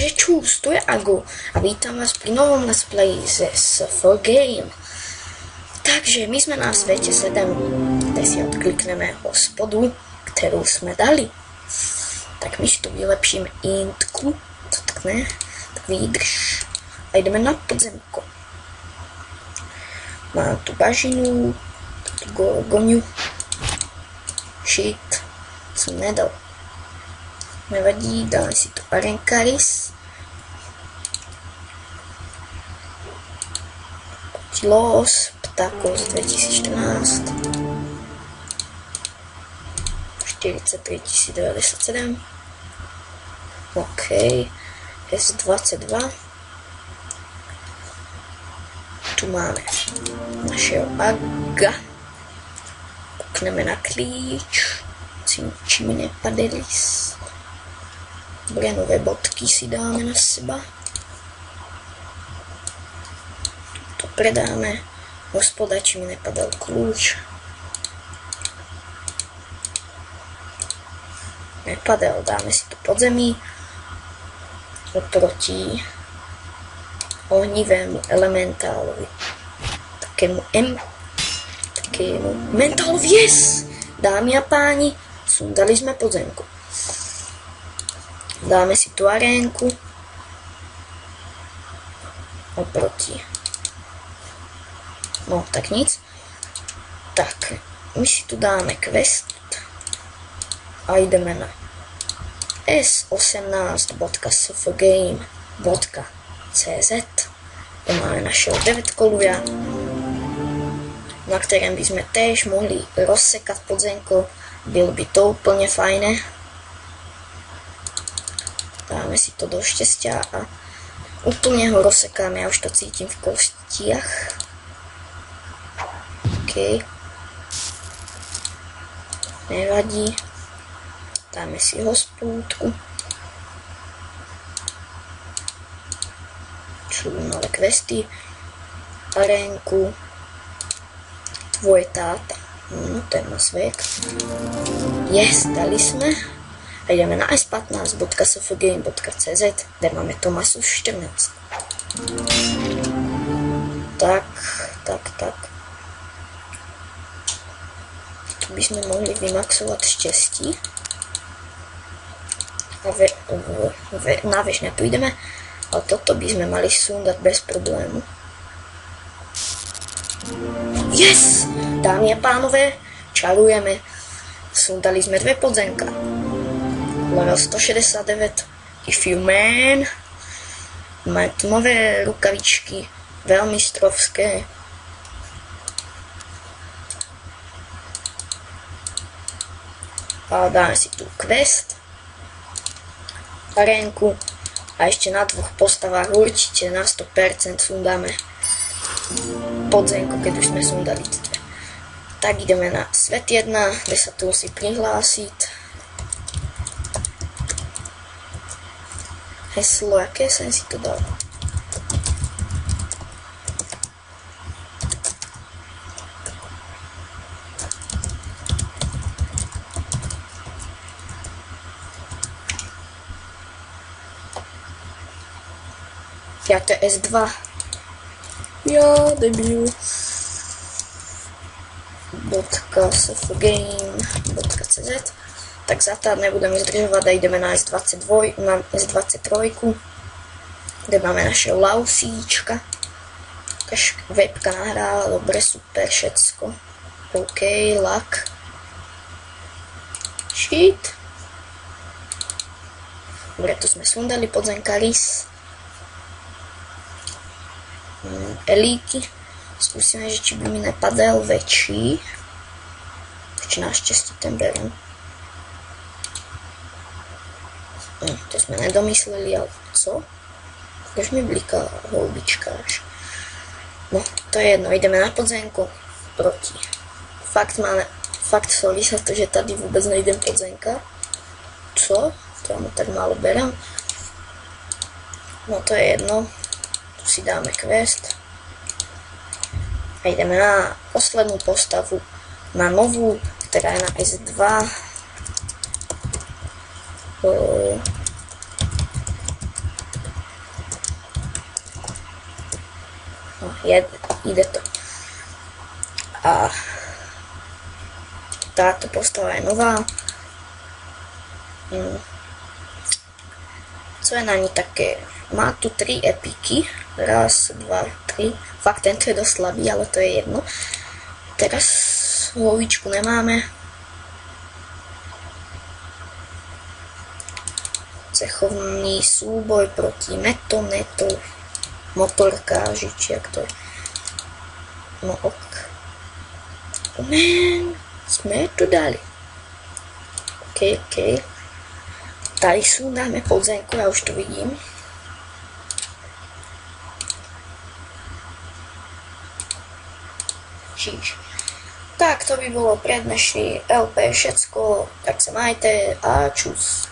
Takže čus, tu je Ago a vítam vás pri novom let's play ze SF Game. Takže my sme na svete 7, kde si odklikneme hospodu, ktorú sme dali. Tak my si tu vylepšíme intku, to tak ne, tak vydrž. A ideme na podzemko. Mám tu bažinu, tu gorgoniu. Shit, som nedal. Nevadí, dáme si tu arenkaris. Los ptákov z 2014. 43 097. OK. S22. Tu máme našeho Aga. Pukneme na klíč. Či mi nepadelis. Dobre, nové bodky si dáme na seba. To predáme. Hospoda, či mi nepadal kľúč. Nepadal, dáme si to podzemí. Oproti ohnivému elementálovi. Takému mentálovi, yes! Dámy a páni, sundali sme podzemku. Dáme si tu arénku. Oproti. No, tak nic. Tak, my si tu dáme quest. A ideme na s18.sfgame.cz, kde máme našeho 9-koluja, na ktorém by sme též mohli rozsekať podzemko. Bylo by to úplne fajné. Dáme si to do šťastia a úplne ho rozsekáme, ja už to cítim v kostiach. OK. Nevadí. Dáme si hospúdku. Sú nové questy. Arénku. Tvoje táta. Ten má svek. Yes, dali sme. A ideme na s15.sfgame.cz, kde máme Tomasu 14. Tak. Tu by sme mohli vymaxovať šťastí. A na väž nepôjdeme, ale toto by sme mali sundať bez problému. Yes! Dámy a pánové, čarujeme. Sundali sme 2 podzemka. Level 169. If you man. Máme tu nové rukavičky. Veľmi strovské. A dáme si tu quest. Arénku. A ešte na 2 postavách určite na 100% sundáme podzemko, keď už sme sundali 2. Tak ideme na svet 1, kde sa tu musí prihlásiť. Heslo, aké som si to dal? Ja to je S2. Ja, debil. .sfgame.cz. Tak zatiaľ nebudeme zdržovať a ideme na S23, kde máme našeho Lausíčka. Webka nahrála, dobre, super, všetko. OK, lak. Shit. Dobre, tu sme sundali podzemkaris. Elíky. Skúsime, že či by mi nepadal väčší. Či našťastie ten beriem. To sme nedomysleli, ale co? Už mi bliká houbička až. No, to je jedno, ideme na podzemku proti. Fakt sorry sa to, že tady vôbec nejdem podzemka. Co? To ja mu tak málo berem. No, to je jedno. Tu si dáme quest. A ideme na poslednú postavu. Na novú, ktorá je na S2. No, ide to. A táto postava je nová. Co je na ní také? Má tu 3 epiky. Raz, 2, 3. Fakt tento je dosť slabý, ale to je jedno. Teraz lovičku nemáme. Cechovný súboj proti Metonetu. Motorkáži, či jak to je. No ok. Man, sme to dali. OK. Tady sú, dáme podzemku, ja už to vidím. Čiž. Tak to by bolo pre dnešný LP všetko, tak sa majte a čus.